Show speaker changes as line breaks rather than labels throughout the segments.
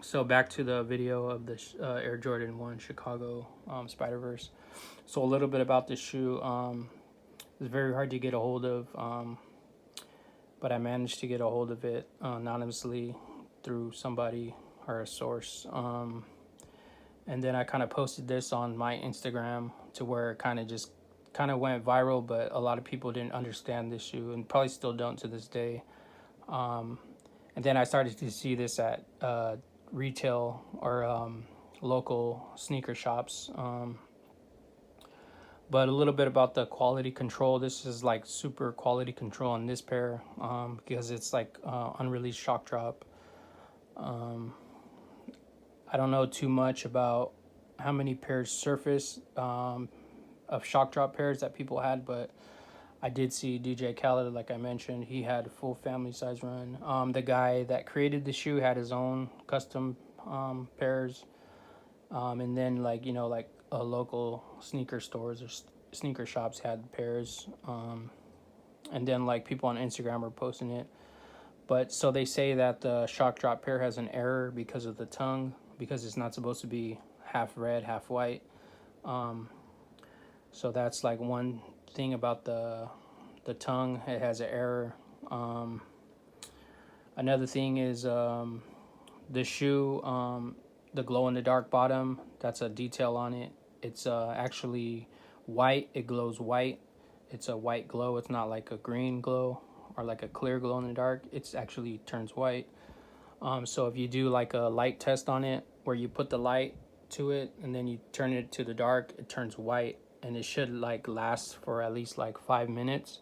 So back to the video of the Air Jordan 1 Chicago Spider-Verse. So a little bit about this shoe. It's very hard to get a hold of, but I managed to get a hold of it anonymously through somebody or a source. And then I kind of posted this on my Instagram to where it kind of went viral, but a lot of people didn't understand this shoe and probably still don't to this day. Um, and then I started to see this at retail or local sneaker shops. But a little bit about the quality control. This is like super quality control on this pair because it's like unreleased shock drop. Um, I don't know too much about how many pairs surface of shock drop pairs that people had, but I did see DJ Khaled, like I mentioned, he had a full family size run. The guy that created the shoe had his own custom pairs, and then like local sneaker stores or sneaker shops had pairs, and then like people on Instagram were posting it. But so they say that the shock drop pair has an error because of the tongue, because it's not supposed to be half red, half white. Um, so that's like one thing about the tongue. It has an error. Um, Another thing is the shoe, the glow in the dark bottom. That's a detail on it. It's actually white. It glows white. It's a white glow. It's not like a green glow or like a clear glow in the dark. It's actually turns white. So if you do like a light test on it, where you put the light to it and then you turn it to the dark, it turns white, and it should like last for at least like 5 minutes.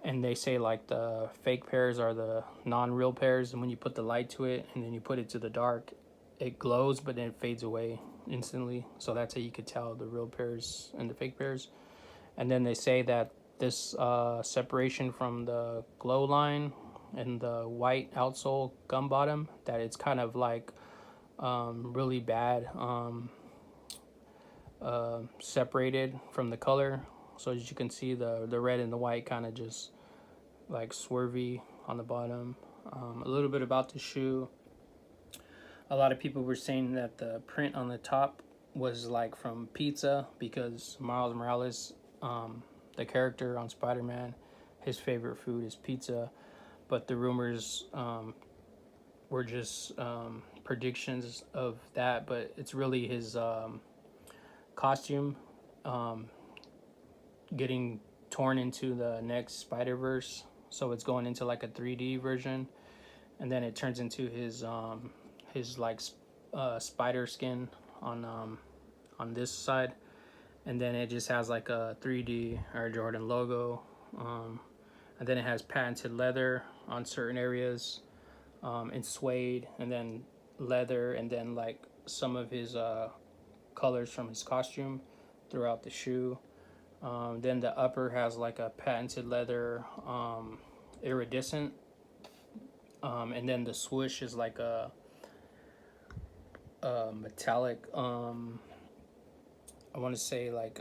And they say like the fake pairs are the non-real pairs, and when you put the light to it and then you put it to the dark, it glows but then it fades away instantly. So that's how you could tell the real pairs and the fake pairs. And then they say that this separation from the glow line and the white outsole gum bottom, that it's kind of like really bad separated from the color. So as you can see, the red and the white kind of just like swervy on the bottom. A little bit about the shoe. A lot of people were saying that the print on the top was like from pizza, because Miles Morales, the character on Spider-Man, his favorite food is pizza. But the rumors were just predictions of that, but it's really his costume getting torn into the next Spider-Verse. So it's going into like a 3D version, and then it turns into his like spider skin on this side, and then it just has like a 3D Air Jordan logo, and then it has patented leather on certain areas, and suede, and then leather, and then like some of his colors from his costume throughout the shoe. Then the upper has like a patented leather iridescent, and then the swoosh is like a metallic. I want to say like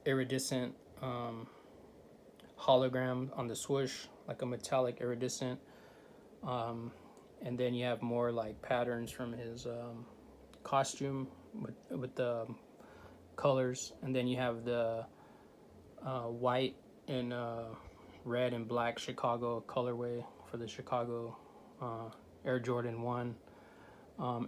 iridescent hologram on the swoosh, like a metallic iridescent. And then you have more like patterns from his costume with the colors, and then you have the white and red and black Chicago colorway for the Chicago Air Jordan 1.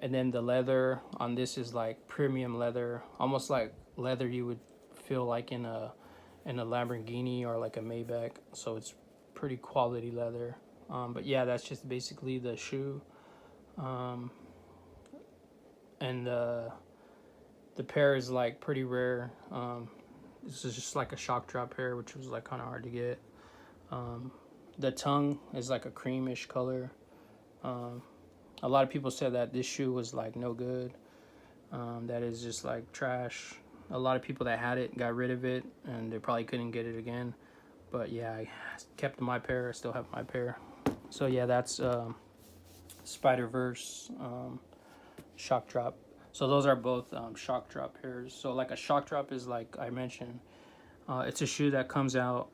And then the leather on this is like premium leather, almost like leather you would feel like in a Lamborghini or like a Maybach. So it's pretty quality leather. But yeah, that's just basically the shoe. Um, and the pair is like pretty rare. This is just like a shock drop pair, which was like kind of hard to get. Um, the tongue is like a creamish color. Um, a lot of people said that this shoe was like no good. That is just like trash. A lot of people that had it got rid of it, and they probably couldn't get it again. But yeah, I kept my pair. I still have my pair. So yeah, that's Spider Verse shock drop. So those are both shock drop pairs. So like a shock drop is, like I mentioned, it's a shoe that comes out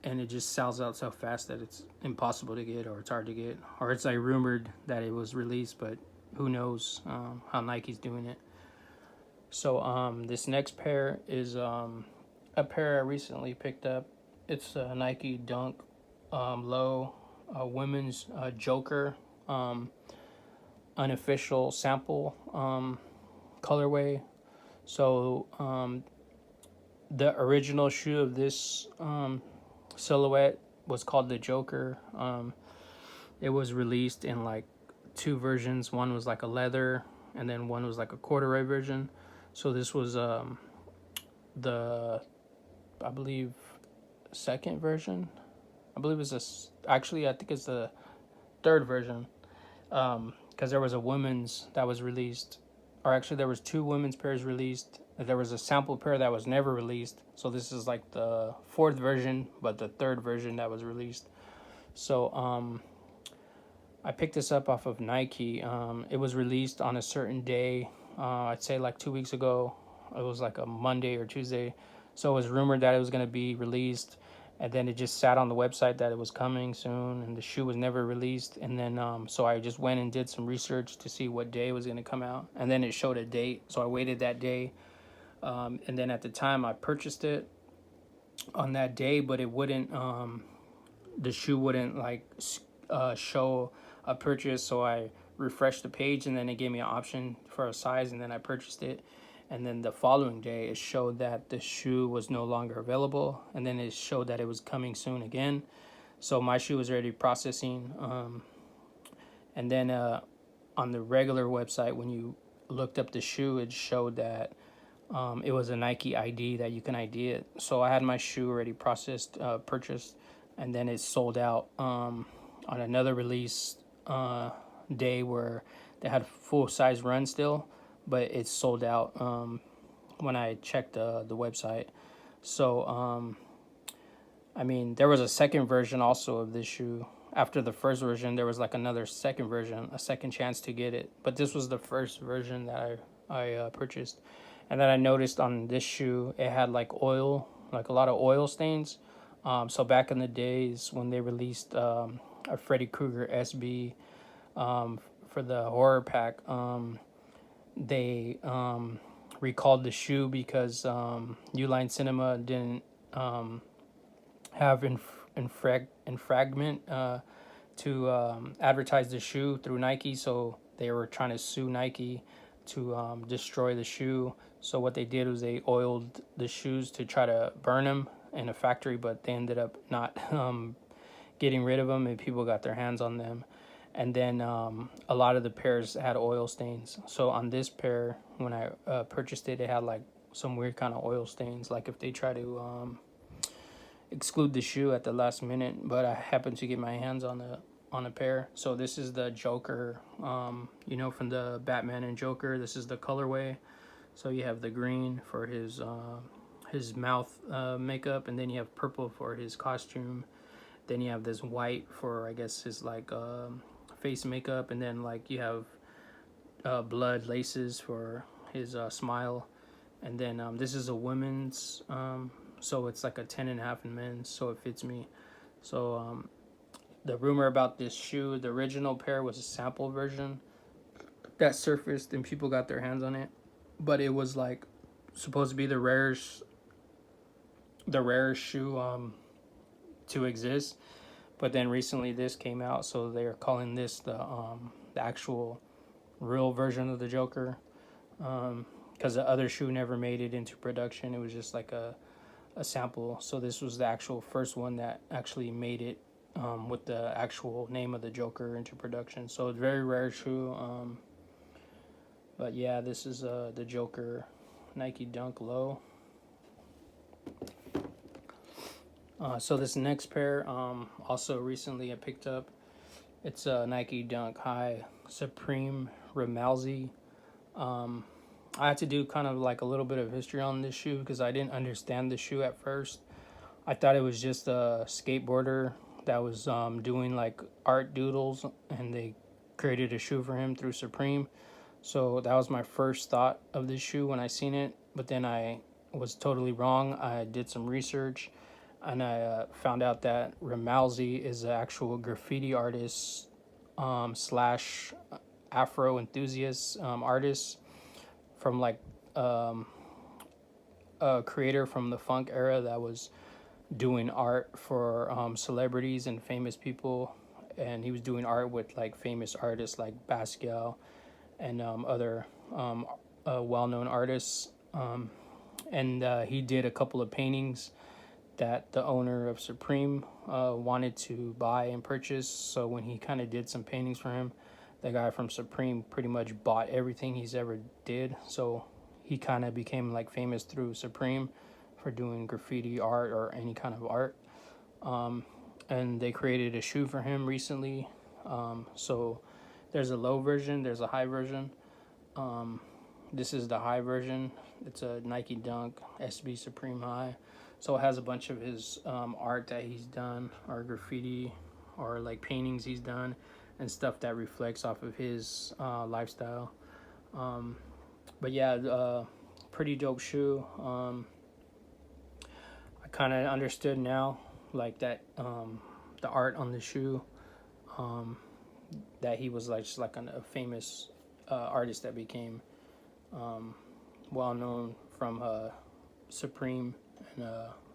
and it just sells out so fast that it's impossible to get, or it's hard to get, or it's like rumored that it was released but who knows how Nike's doing it. So this next pair is a pair I recently picked up. It's a Nike Dunk Low women's Joker unofficial sample colorway. So the original shoe of this silhouette was called the Joker. It was released in like two versions. One was like a leather, and then one was like a corduroy version. So this was the, I believe, second version. I believe it's actually I think it's the third version. Because there was a women's that was released, or actually there was two women's pairs released. There was a sample pair that was never released. So this is like the fourth version, but the third version that was released. So I picked this up off of Nike. It was released on a certain day. I'd say like 2 weeks ago. It was like a Monday or Tuesday. So it was rumored that it was going to be released, and then it just sat on the website that it was coming soon, and the shoe was never released. And then so I just went and did some research to see what day it was going to come out, and then it showed a date. So I waited that day, and then at the time I purchased it on that day, but it wouldn't. The shoe wouldn't like show a purchase, so I refreshed the page, and then it gave me an option for a size, and then I purchased it. And then the following day it showed that the shoe was no longer available, and then it showed that it was coming soon again. So my shoe was already processing, and then on the regular website, when you looked up the shoe, it showed that it was a Nike ID, that you can ID it. So I had my shoe already processed, purchased, and then it sold out on another release day where they had full size run still, but it sold out when I checked the website. So I mean, there was a second version also of this shoe. After the first version, there was like another second version, a second chance to get it. But this was the first version that I purchased. And then I noticed on this shoe, it had like oil, like a lot of oil stains. So back in the days when they released a Freddy Krueger SB for the horror pack, they recalled the shoe because Uline Cinema didn't have infringement to advertise the shoe through Nike, so they were trying to sue Nike to destroy the shoe. So what they did was they oiled the shoes to try to burn them in a factory, but they ended up not getting rid of them, and people got their hands on them. And then a lot of the pairs had oil stains. So on this pair, when I purchased it, it had like some weird kind of oil stains, like if they try to exclude the shoe at the last minute. But I happened to get my hands on a pair. So this is the Joker, you know, from the Batman and Joker. This is the colorway. So you have the green for his mouth makeup, and then you have purple for his costume. Then you have this white for, I guess, his like face makeup, and then like you have blood laces for his smile. And then this is a women's, so it's like a 10.5 in men's, so it fits me. So the rumor about this shoe, the original pair was a sample version that surfaced and people got their hands on it, but it was like supposed to be the rarest shoe to exist. But then recently this came out, so they're calling this the actual real version of the Joker, because the other shoe never made it into production. It was just like a sample. So this was the actual first one that actually made it with the actual name of the Joker into production. So it's a very rare shoe. But yeah, this is the Joker Nike Dunk Low. So this next pair, also recently I picked up. It's a Nike Dunk High Supreme Ramalzi. I had to do kind of like a little bit of history on this shoe because I didn't understand the shoe at first. I thought it was just a skateboarder that was doing like art doodles, and they created a shoe for him through Supreme. So that was my first thought of this shoe when I seen it. But then I was totally wrong. I did some research, and I found out that Ramalzi is an actual graffiti artist slash Afro enthusiast artist from like a creator from the funk era that was doing art for celebrities and famous people, and he was doing art with like famous artists like Basquiat and other well-known artists. And he did a couple of paintings that the owner of Supreme wanted to buy and purchase. So when he kind of did some paintings for him, the guy from Supreme pretty much bought everything he's ever did. So he kind of became like famous through Supreme for doing graffiti art or any kind of art. And they created a shoe for him recently. So there's a low version, there's a high version. This is the high version. It's a Nike Dunk SB Supreme High. So it has a bunch of his art that he's done, or graffiti, or like paintings he's done, and stuff that reflects off of his lifestyle. But yeah, pretty dope shoe. I kind of understood now, like that the art on the shoe, that he was like just like a famous artist that became well known from Supreme and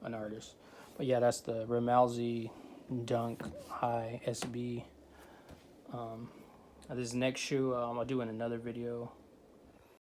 an artist. But yeah, that's the Ramalzi Dunk High SB. This next shoe I'll do in another video.